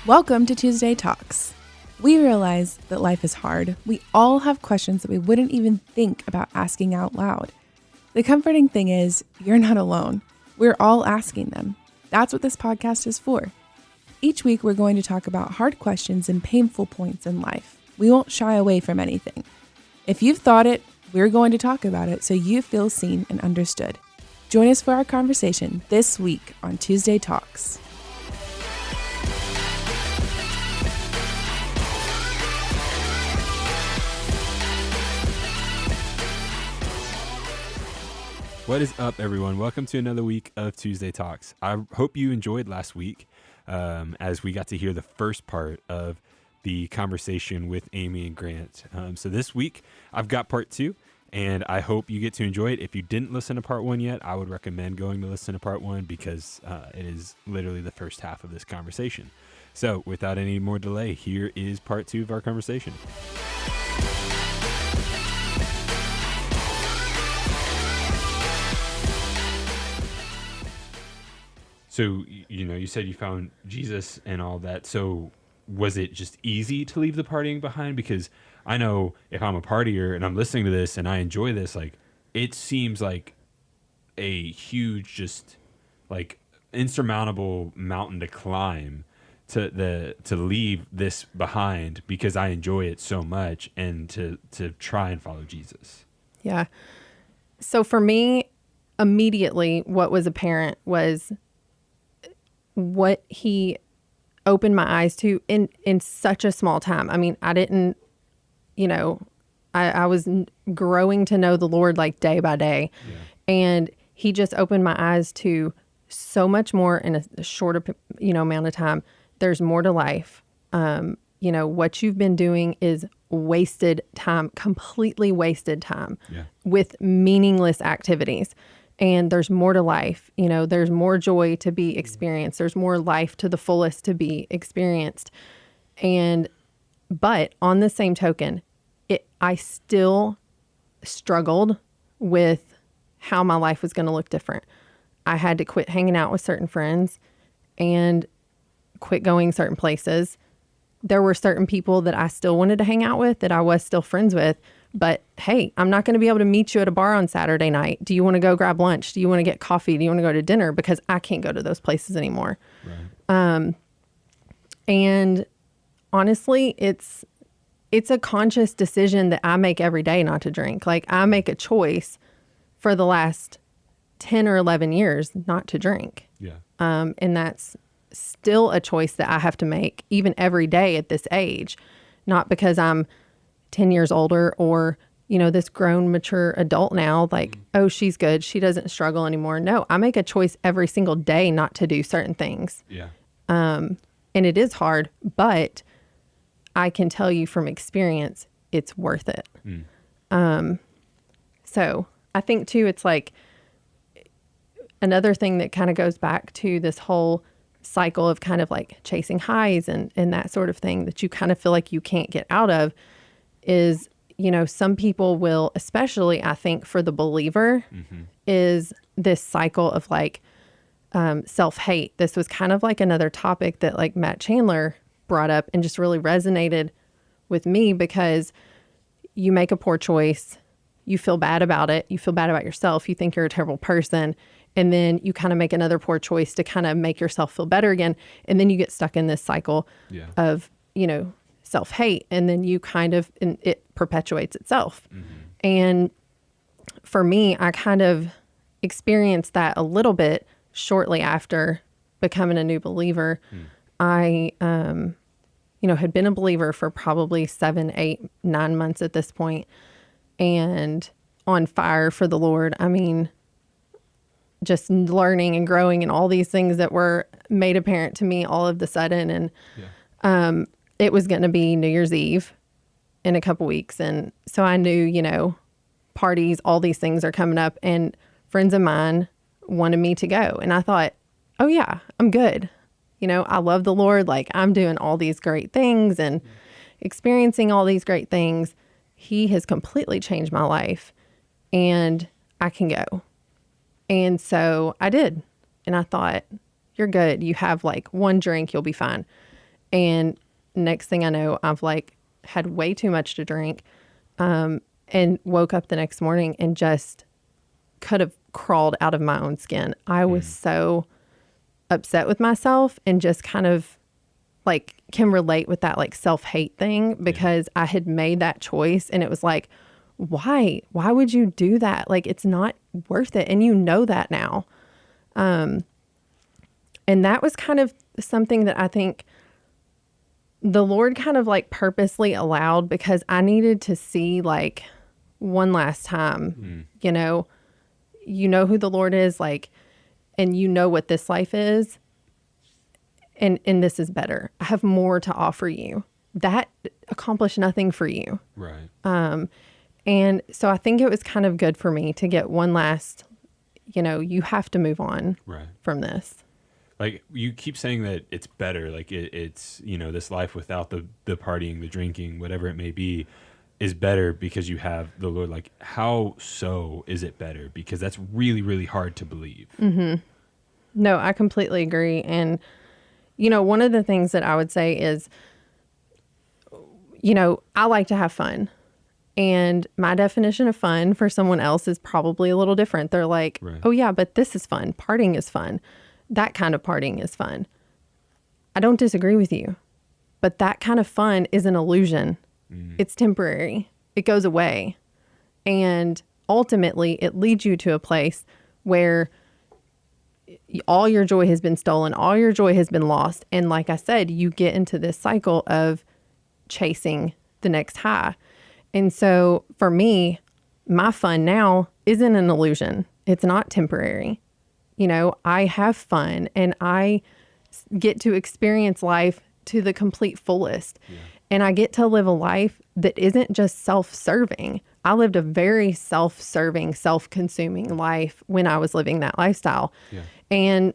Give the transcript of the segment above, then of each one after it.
Welcome to Tuesday Talks. We realize that life is hard. We all have questions that we wouldn't even think about asking out loud. The comforting thing is, you're not alone. We're all asking them. That's what this podcast is for. Each week, we're going to talk about hard questions and painful points in life. We won't shy away from anything. If you've thought it, we're going to talk about it so you feel seen and understood. Join us for our conversation this week on Tuesday Talks. What is up, everyone? Welcome to another week of Tuesday Talks. I hope you enjoyed last week as we got to hear the first part of the conversation with Amy and Grant. So this week, I've got part two, and I hope you get to enjoy it. If you didn't listen to part one yet, I would recommend going to listen to part one because it is literally the first half of this conversation. So without any more delay, here is part two of our conversation. So, you said you found Jesus and all that. So was it just easy to leave the partying behind? Because I know if I'm a partier and I'm listening to this and I enjoy this, like, it seems like a huge, just like insurmountable mountain to climb to leave this behind because I enjoy it so much and to try and follow Jesus. Yeah. So for me, immediately what was apparent was what he opened my eyes to in such a small time. I mean, I didn't, I was growing to know the Lord like day by day. Yeah. And he just opened my eyes to so much more in a shorter, amount of time. There's more to life. What you've been doing is wasted time, completely wasted time with meaningless activities. And there's more to life. There's more joy to be experienced. There's more life to the fullest to be experienced. But on the same token, I still struggled with how my life was going to look different. I had to quit hanging out with certain friends and quit going certain places. There were certain people that I still wanted to hang out with, that I was still friends with. But hey, I'm not going to be able to meet you at a bar on Saturday night. Do you want to go grab lunch? Do you want to get coffee? Do you want to go to dinner? Because I can't go to those places anymore. Right. And honestly, it's a conscious decision that I make every day not to drink. Like, I make a choice for the last 10 or 11 years not to drink. Yeah. And that's still a choice that I have to make even every day at this age, not because I'm 10 years older or, this grown, mature adult now, like, oh, she's good, she doesn't struggle anymore. No, I make a choice every single day not to do certain things. Yeah. And it is hard, but I can tell you from experience, it's worth it. So I think too, it's like another thing that kind of goes back to this whole cycle of kind of like chasing highs and that sort of thing that you kind of feel like you can't get out of is, some people will, especially I think for the believer, is this cycle of like self-hate. This was kind of like another topic that like Matt Chandler brought up and just really resonated with me because you make a poor choice, you feel bad about it, you feel bad about yourself, you think you're a terrible person, and then you kind of make another poor choice to kind of make yourself feel better again, and then you get stuck in this cycle of, self-hate, and then you kind of, and it perpetuates itself. And for me, I kind of experienced that a little bit shortly after becoming a new believer. I, had been a believer for probably 7, 8, 9 months at this point, and on fire for the Lord. I mean, just learning and growing and all these things that were made apparent to me all of the sudden. And, it was going to be New Year's Eve in a couple weeks. And so I knew, parties, all these things are coming up, and friends of mine wanted me to go. And I thought, oh yeah, I'm good. I love the Lord. Like, I'm doing all these great things and experiencing all these great things. he has completely changed my life and I can go. And so I did. And I thought, you're good. You have like one drink, you'll be fine. And next thing I know, I've like had way too much to drink, and woke up the next morning and just could have crawled out of my own skin. I was so upset with myself and just kind of like can relate with that like self-hate thing because I had made that choice and it was like, why would you do that? Like, it's not worth it. And you know that now. And that was kind of something that I think the Lord kind of like purposely allowed because I needed to see like one last time, you know who the Lord is, like, and you know what this life is. And this is better. I have more to offer you. That accomplished nothing for you. Right. And so I think it was kind of good for me to get one last, you have to move on from this. Like, you keep saying that it's better. Like it's, this life without the partying, the drinking, whatever it may be, is better because you have the Lord. Like, how so is it better? Because that's really, really hard to believe. Mm-hmm. No, I completely agree. And, one of the things that I would say is, I like to have fun. And my definition of fun for someone else is probably a little different. They're like, oh, yeah, but this is fun. Partying is fun. That kind of partying is fun. I don't disagree with you. But that kind of fun is an illusion. It's temporary. It goes away. And ultimately, it leads you to a place where all your joy has been stolen. All your joy has been lost. And like I said, you get into this cycle of chasing the next high. And so for me, my fun now isn't an illusion. It's not temporary. I have fun and I get to experience life to the complete fullest. Yeah. And I get to live a life that isn't just self-serving. I lived a very self-serving, self-consuming life when I was living that lifestyle. Yeah. And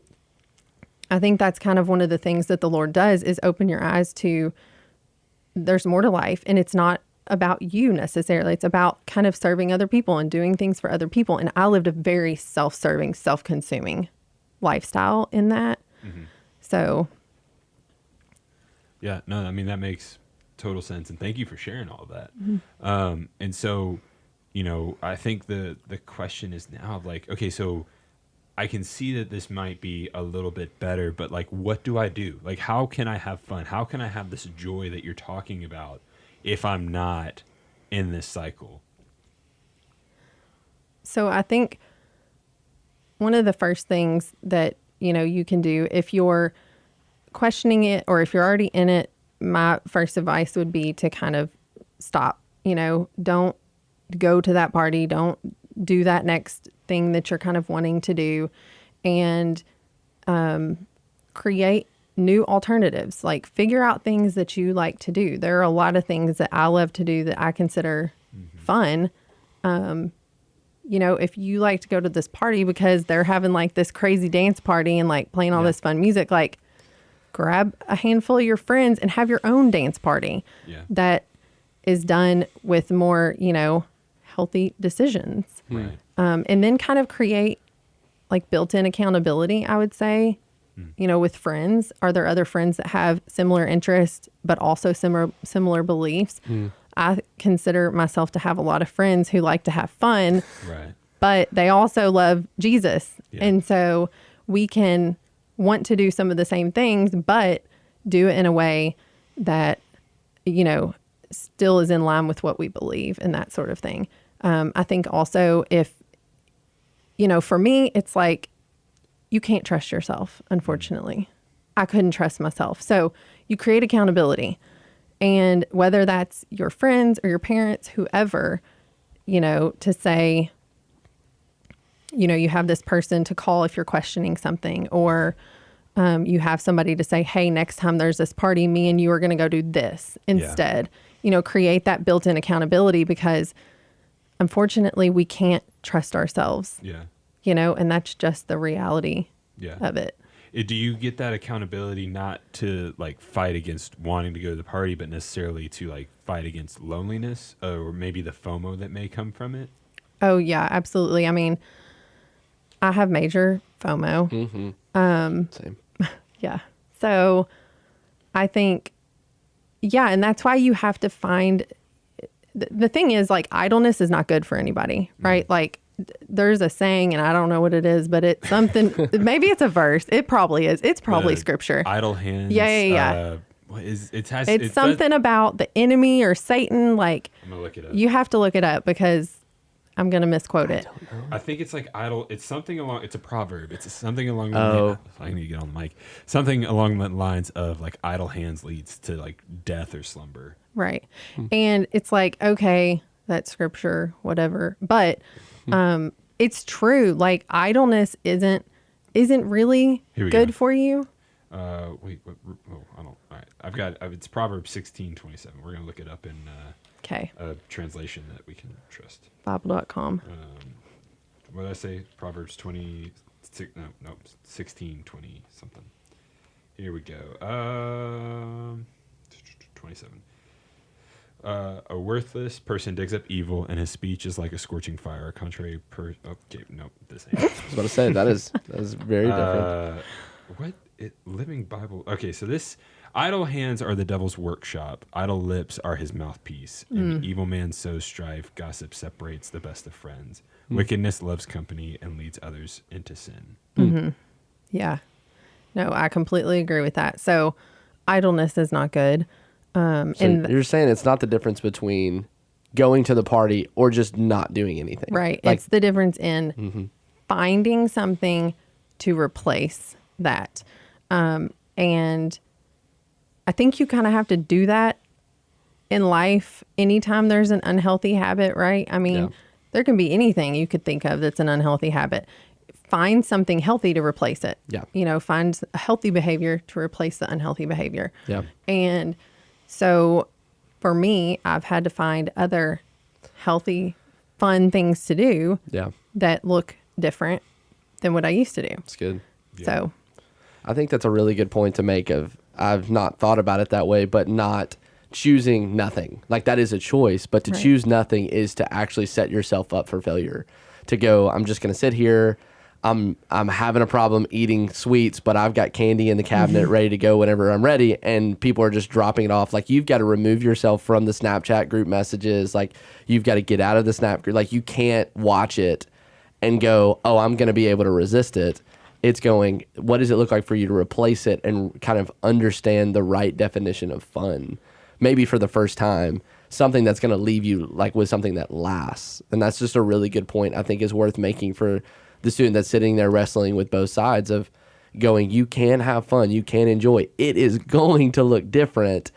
I think that's kind of one of the things that the Lord does is open your eyes to there's more to life. And it's not about you necessarily. It's about kind of serving other people and doing things for other people. And I lived a very self-serving, self-consuming lifestyle in that. Mm-hmm. So. Yeah, no, I mean, that makes total sense. And thank you for sharing all of that. Mm-hmm. And so, I think the question is now like, okay, so I can see that this might be a little bit better, but like, what do I do? Like, how can I have fun? How can I have this joy that you're talking about if I'm not in this cycle? So I think one of the first things that, you can do if you're questioning it or if you're already in it, my first advice would be to kind of stop. Don't go to that party. Don't do that next thing that you're kind of wanting to do, and create new alternatives. Like, figure out things that you like to do. There are a lot of things that I love to do that I consider fun. If you like to go to this party because they're having like this crazy dance party and like playing all this fun music, like, grab a handful of your friends and have your own dance party that is done with more, healthy decisions. Right. And then kind of create like built-in accountability, I would say, with friends. Are there other friends that have similar interests, but also similar beliefs? I consider myself to have a lot of friends who like to have fun, but they also love Jesus. Yeah. And so we can want to do some of the same things, but do it in a way that, still is in line with what we believe and that sort of thing. I think also if, for me, it's like, you can't trust yourself, unfortunately. I couldn't trust myself. So you create accountability. And whether that's your friends or your parents, whoever, to say, you have this person to call if you're questioning something, or you have somebody to say, hey, next time there's this party, me and you are going to go do this instead. Create that built-in accountability, because unfortunately we can't trust ourselves. Yeah. And that's just the reality of it. Do you get that accountability not to like fight against wanting to go to the party, but necessarily to like fight against loneliness or maybe the FOMO that may come from it? Oh yeah, absolutely. I mean, I have major FOMO. Same. Yeah. So I think, yeah. And that's why you have to find, the thing is like idleness is not good for anybody, right? Like there's a saying and I don't know what it is, but it's something, maybe it's a verse. It probably is. It's probably scripture. Idle hands. Yeah. What is it? Has It's something about the enemy or Satan. Like I'm gonna look it up. you have to look it up because I'm going to misquote it. I think it's like idle. It's something along. It's a proverb. It's something along. Oh. I need to get on the mic. Something along the lines of like idle hands leads to like death or slumber. Right. And it's like, okay, that's scripture, whatever. But it's true. Like idleness isn't really Here we good go. for you. Wait. What, oh, I don't. All right. I've got. It's Proverbs 16:27. We're gonna look it up in Okay. a translation that we can trust. Bible.com. What did I say? Proverbs 20. No, 16:20 something. Here we go. 27. A worthless person digs up evil, and his speech is like a scorching fire. Okay, no, this ain't. I was about to say that is very different. Living Bible. Okay, so this idle hands are the devil's workshop. Idle lips are his mouthpiece. An evil man sows strife. Gossip separates the best of friends. Wickedness loves company and leads others into sin. Yeah. No, I completely agree with that. So idleness is not good. So And you're saying it's not the difference between going to the party or just not doing anything, right. Like, It's the difference in finding something to replace that. And I think you kind of have to do that in life anytime there's an unhealthy habit, right? I mean, Yeah. there can be anything you could think of that's an unhealthy habit. Find something healthy to replace it. Yeah. You know, find a healthy behavior to replace the unhealthy behavior. Yeah. And so for me, I've had to find other healthy, fun things to do yeah, that look different than what I used to do. it's good. So I think that's a really good point to make. I've not thought about it that way, but not choosing nothing. Like that is a choice, but to Right. choose nothing is to actually set yourself up for failure. To go, I'm just going to sit here. I'm having a problem eating sweets, but I've got candy in the cabinet ready to go whenever I'm ready, and people are just dropping it off. Like you've got to remove yourself from the Snapchat group messages. Like you've got to get out of the Snap group. Like you can't watch it and go, oh, I'm going to be able to resist it. It's going, what does it look like for you to replace it and kind of understand the right definition of fun? Maybe for the first time, something that's going to leave you like with something that lasts. And that's just a really good point I think is worth making for the student that's sitting there wrestling with both sides of going, you can have fun, you can enjoy. It is going to look different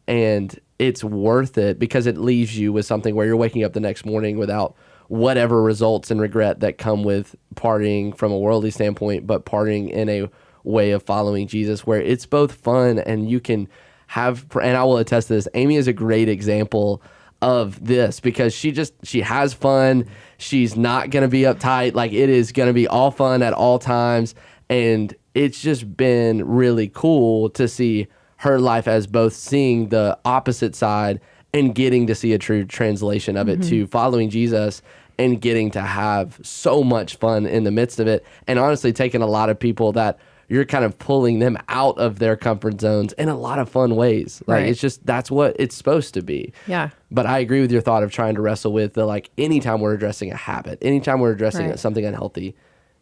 and it's worth it because it leaves you with something where you're waking up the next morning without whatever results and regret that come with partying from a worldly standpoint, but partying in a way of following Jesus where it's both fun and you can have, and I will attest to this, Amy is a great example of this because she has fun. She's not going to be uptight. Like it is going to be all fun at all times. And it's just been really cool to see her life as both seeing the opposite side and getting to see a true translation of it to following Jesus and getting to have so much fun in the midst of it. And honestly, taking a lot of people that you're kind of pulling them out of their comfort zones in a lot of fun ways. Like Right. it's just, that's what it's supposed to be. yeah. But I agree with your thought of trying to wrestle with the, like, anytime we're addressing a habit, anytime we're addressing Right. something unhealthy,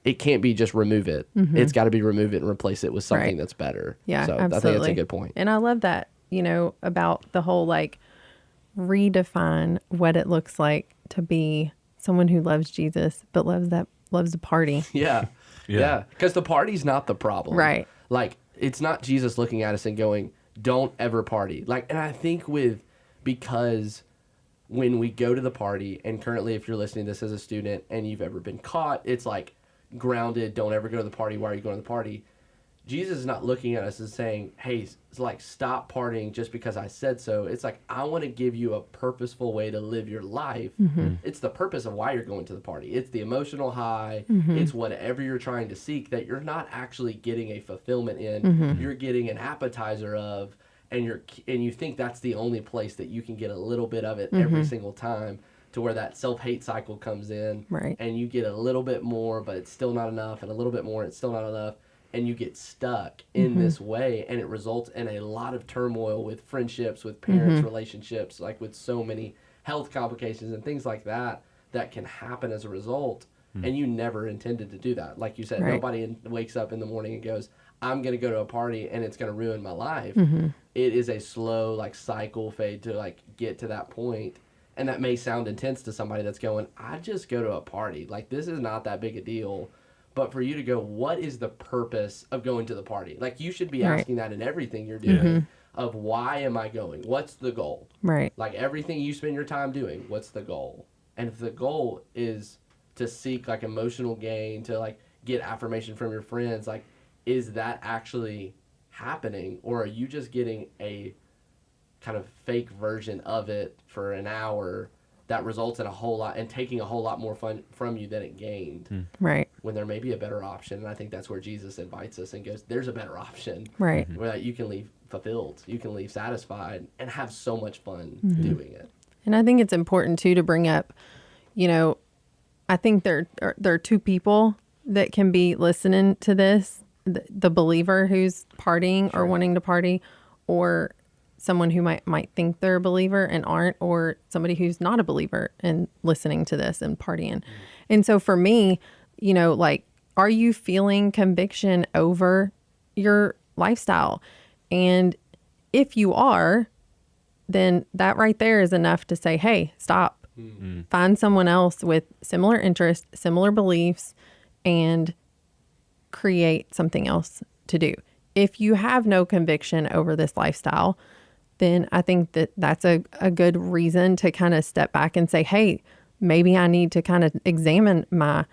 it can't be just remove it. It's got to be remove it and replace it with something Right. that's better. Yeah, So absolutely. I think that's a good point. And I love that, you know, about the whole like redefine what it looks like to be someone who loves Jesus but loves the party. Yeah. Yeah. Yeah. Because the party's not the problem. Right. Like, it's not Jesus looking at us and going, don't ever party. Like, and I think because when we go to the party, and currently if you're listening to this as a student and you've ever been caught, it's like grounded, don't ever go to the party. Why are you going to the party? Jesus is not looking at us and saying, hey, it's like, stop partying just because I said so. It's like, I want to give you a purposeful way to live your life. It's the purpose of why you're going to the party. It's the emotional high. It's whatever you're trying to seek that you're not actually getting a fulfillment in. You're getting an appetizer of, and you think that's the only place that you can get a little bit of it every single time, to where that self-hate cycle comes in. Right. And you get a little bit more, but it's still not enough, and a little bit more, it's still not enough. And you get stuck in this way, and it results in a lot of turmoil with friendships, with parents, relationships, like with so many health complications and things like that can happen as a result. And you never intended to do that. Like you said, Right. nobody wakes up in the morning and goes, I'm going to go to a party and it's going to ruin my life. It is a slow like cycle fade to like get to that point. And that may sound intense to somebody that's going, I just go to a party. Like, this is not that big a deal. But for you to go, what is the purpose of going to the party? Like, you should be Right. asking that in everything you're doing of why am I going? What's the goal? Right. Like, everything you spend your time doing, what's the goal? And if the goal is to seek like emotional gain, to like get affirmation from your friends, like, is that actually happening? Or are you just getting a kind of fake version of it for an hour that results in a whole lot and taking a whole lot more fun from you than it gained, Right. when there may be a better option? And I think that's where Jesus invites us and goes, there's a better option Right. where you can leave fulfilled, you can leave satisfied, and have so much fun doing it. And I think it's important too to bring up, you know, I think there are two people that can be listening to this: the believer who's partying or wanting to party, or someone who might think they're a believer and aren't, or somebody who's not a believer and listening to this and partying. And so for me, you know, like, are you feeling conviction over your lifestyle? And if you are, then that right there is enough to say, hey, stop. Find someone else with similar interests, similar beliefs, and create something else to do. If you have no conviction over this lifestyle, then I think that that's a good reason to kind of step back and say, hey, maybe I need to kind of examine my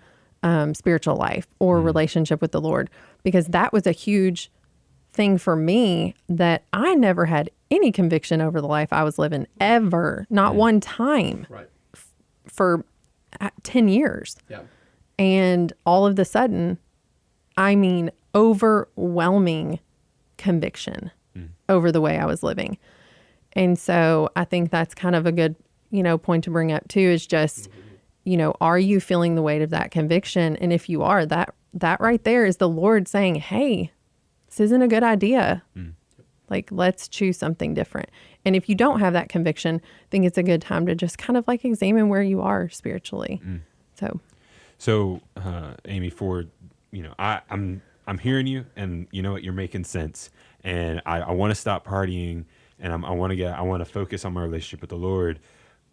spiritual life or relationship with the Lord, because that was a huge thing for me, that I never had any conviction over the life I was living ever, not one time, Right. for 10 years. Yeah. And all of the sudden, I mean, overwhelming conviction over the way I was living. And so I think that's kind of a good, you know, point to bring up too, is just, you know, are you feeling the weight of that conviction? And if you are, that right there is the Lord saying, hey, this isn't a good idea. Like, let's choose something different. And if you don't have that conviction, I think it's a good time to just kind of like examine where you are spiritually. So, Amy, for, you know, I'm hearing you, and you know what, you're making sense, and I want to stop partying, and I want to focus on my relationship with the Lord,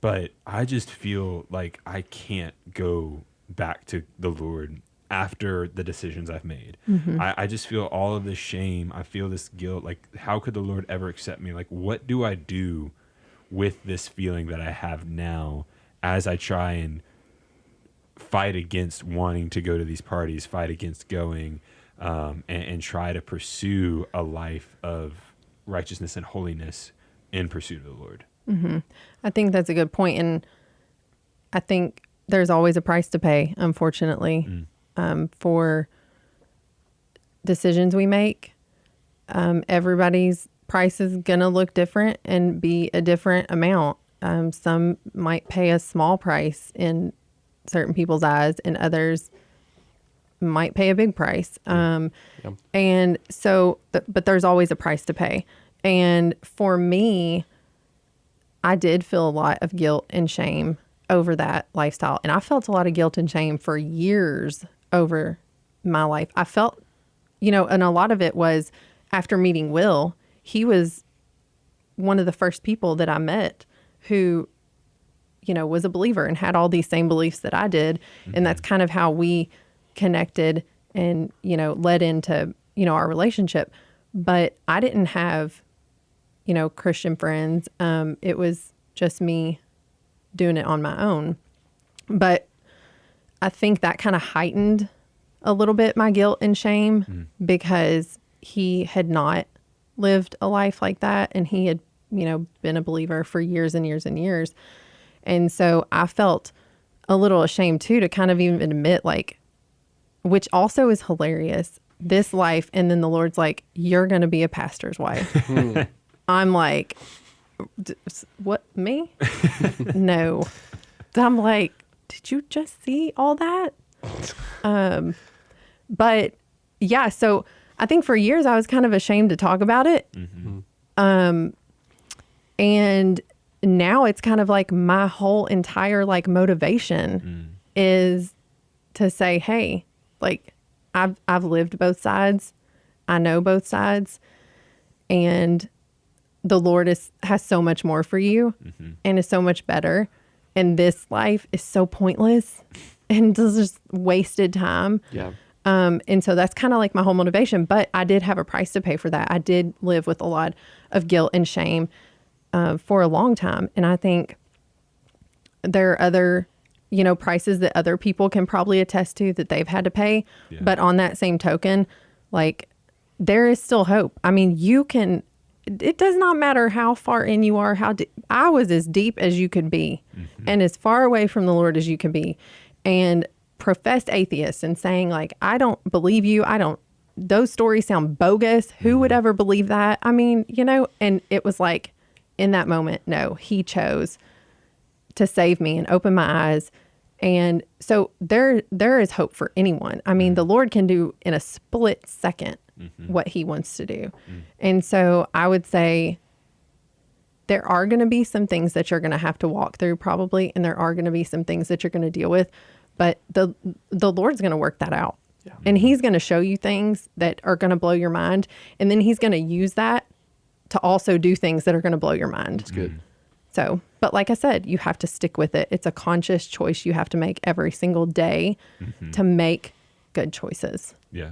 but I just feel like I can't go back to the Lord after the decisions I've made. I just feel all of this shame. I feel this guilt. Like, how could the Lord ever accept me? Like, what do I do with this feeling that I have now as I try and fight against wanting to go to these parties, fight against going, and try to pursue a life of righteousness and holiness in pursuit of the Lord? I think that's a good point. And I think there's always a price to pay, unfortunately, for decisions we make. Everybody's price is going to look different and be a different amount. Some might pay a small price in certain people's eyes, and others might pay a big price. And so, but there's always a price to pay. And for me, I did feel a lot of guilt and shame over that lifestyle. And I felt a lot of guilt and shame for years over my life. I felt, you know, and a lot of it was after meeting Will. He was one of the first people that I met who, you know, was a believer and had all these same beliefs that I did. And that's kind of how we connected and, you know, led into, you know, our relationship. But I didn't have, you know, Christian friends. It was just me doing it on my own. But I think that kind of heightened a little bit my guilt and shame, because he had not lived a life like that, and he had, been a believer for years and years and years. And so I felt a little ashamed too to kind of even admit, like, which also is hilarious, this life. And then the Lord's like, you're going to be a pastor's wife. I'm like, what, me? No. I'm like, did you just see all that? But yeah, so I think for years I was kind of ashamed to talk about it. And now it's kind of like my whole entire like motivation is to say, hey, like I've lived both sides. I know both sides, and the Lord has so much more for you and is so much better. And this life is so pointless and it's just wasted time. Yeah. And so that's kind of like my whole motivation, but I did have a price to pay for that. I did live with a lot of guilt and shame for a long time. And I think there are other, prices that other people can probably attest to that they've had to pay. Yeah. But on that same token, like, there is still hope. I mean, it does not matter how far in you are, how deep. I was as deep as you could be and as far away from the Lord as you could be, and professed atheist and saying like, I don't believe you. Those stories sound bogus. Who would ever believe that? I mean, and it was like, in that moment, no, he chose to save me and open my eyes. And so there is hope for anyone. I mean, the Lord can do in a split second what he wants to do. And so I would say there are going to be some things that you're going to have to walk through probably, and there are going to be some things that you're going to deal with, but the Lord's going to work that out. Yeah. And he's going to show you things that are going to blow your mind. And then he's going to use that to also do things that are going to blow your mind. That's good. So, but like I said, you have to stick with it. It's a conscious choice you have to make every single day to make good choices. Yeah.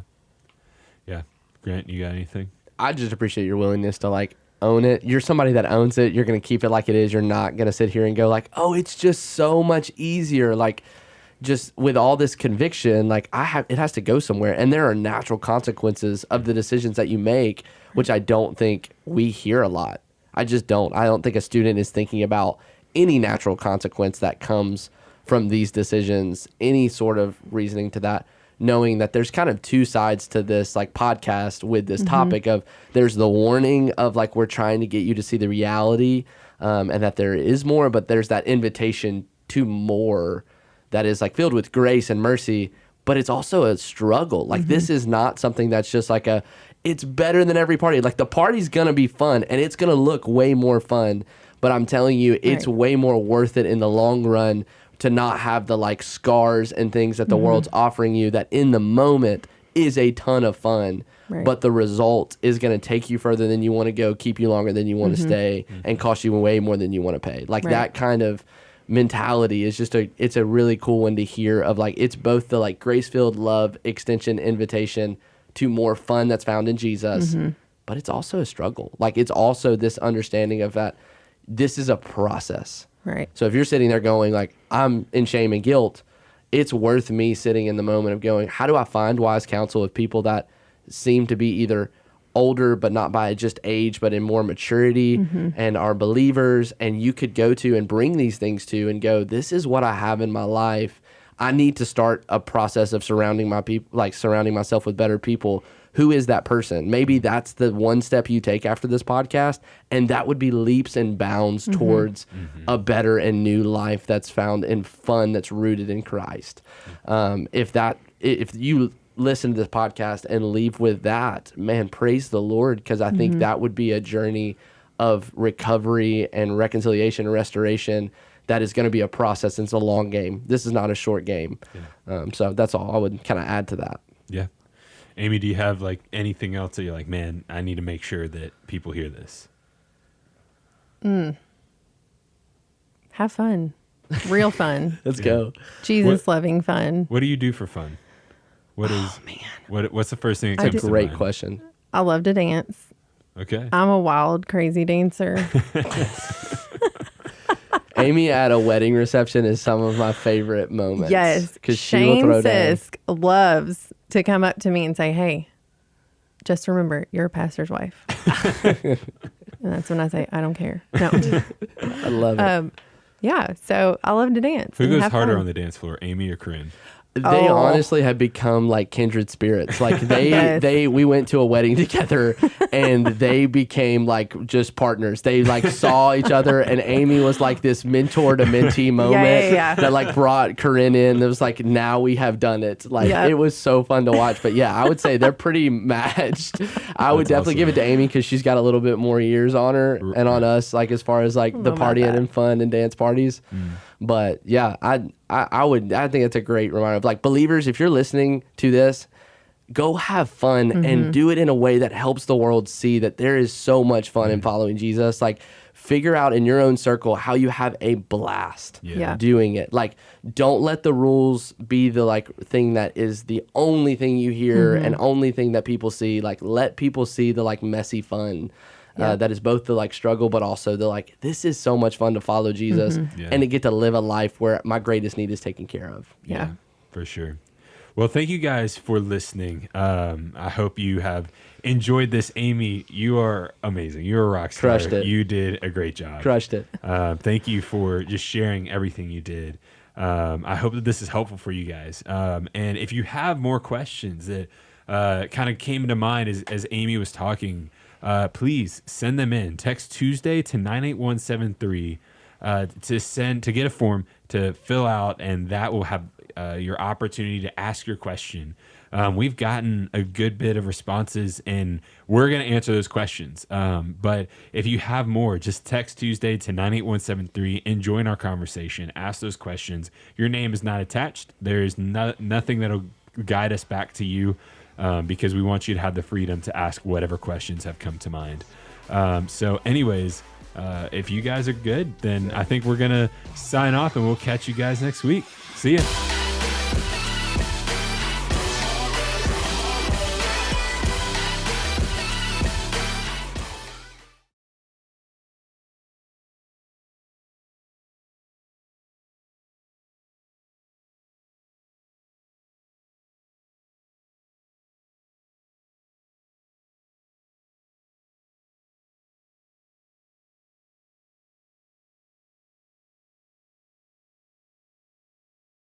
Yeah. Grant, you got anything? I just appreciate your willingness to like own it. You're somebody that owns it. You're going to keep it like it is. You're not going to sit here and go like, oh, it's just so much easier. Like, just with all this conviction, like it has to go somewhere. And there are natural consequences of the decisions that you make, which I don't think we hear a lot. I just don't. I don't think a student is thinking about any natural consequence that comes from these decisions, any sort of reasoning to that, knowing that there's kind of two sides to this like podcast with this topic of there's the warning of like, we're trying to get you to see the reality and that there is more, but there's that invitation to more that is like filled with grace and mercy, but it's also a struggle. Like this is not something that's just like it's better than every party. Like the party's going to be fun and it's going to look way more fun, but I'm telling you, it's way more worth it in the long run to not have the like scars and things that the world's offering you that in the moment is a ton of fun, but the result is going to take you further than you want to go, keep you longer than you want to stay, and cost you way more than you want to pay. Like that kind of mentality is just it's a really cool one to hear of like, it's both the like grace-filled love extension invitation to more fun that's found in Jesus, but it's also a struggle. Like it's also this understanding of that this is a process. Right. So if you're sitting there going like, I'm in shame and guilt, it's worth me sitting in the moment of going, how do I find wise counsel of people that seem to be either older, but not by just age, but in more maturity and are believers, and you could go to and bring these things to and go, this is what I have in my life. I need to start a process of surrounding myself with better people. Who is that person? Maybe that's the one step you take after this podcast, and that would be leaps and bounds towards a better and new life that's found in fun that's rooted in Christ. If you listen to this podcast and leave with that, man, praise the Lord, because I think that would be a journey of recovery and reconciliation and restoration that is going to be a process. And it's a long game. This is not a short game. Yeah. So that's all I would kind of add to that. Yeah. Amy, do you have like anything else that you're like, man, I need to make sure that people hear this? Have fun. Real fun. Let's go. Jesus loving fun. What do you do for fun? What's the first thing that comes to Great mind? question. I love to dance. Okay. I'm a wild, crazy dancer. Amy at a wedding reception is some of my favorite moments. Yes. Because she will throw down. Sisk loves to come up to me and say, hey, just remember, you're a pastor's wife. And that's when I say, I don't care. No. I love it. Yeah. So I love to dance. Who and goes have harder fun. on the dance floor, Amy or Corinne? They honestly have become like kindred spirits. Like Yes. we went to a wedding together and they became like just partners. They like saw each other, and Amy was like this mentor to mentee moment yeah. that like brought Corinne in. It was like, now we have done it. Like Yep. it was so fun to watch. But yeah, I would say they're pretty matched. I would That's definitely awesome. give it to Amy because she's got a little bit more years on her and on us, like as far as like the know about partying that. and fun and dance parties. But yeah, I think it's a great reminder of like believers, if you're listening to this, go have fun and do it in a way that helps the world see that there is so much fun in following Jesus. Like figure out in your own circle how you have a blast Yeah. doing it. Like don't let the rules be the like thing that is the only thing you hear and only thing that people see. Like let people see the like messy fun. That is both the like struggle, but also the like, this is so much fun to follow Jesus Yeah. and to get to live a life where my greatest need is taken care of. Yeah. For sure. Well, thank you guys for listening. I hope you have enjoyed this. Amy, you are amazing. You're a rock star. Crushed it. You did a great job. Crushed it. Thank you for just sharing everything you did. I hope that this is helpful for you guys. And if you have more questions that kind of came to mind as Amy was talking, please send them in. Text Tuesday to 98173 to get a form to fill out, and that will have your opportunity to ask your question. We've gotten a good bit of responses, and we're going to answer those questions. But if you have more, just text Tuesday to 98173 and join our conversation. Ask those questions. Your name is not attached. There's nothing that'll guide us back to you, because we want you to have the freedom to ask whatever questions have come to mind. So anyways, if you guys are good, then I think we're going to sign off, and we'll catch you guys next week. See ya.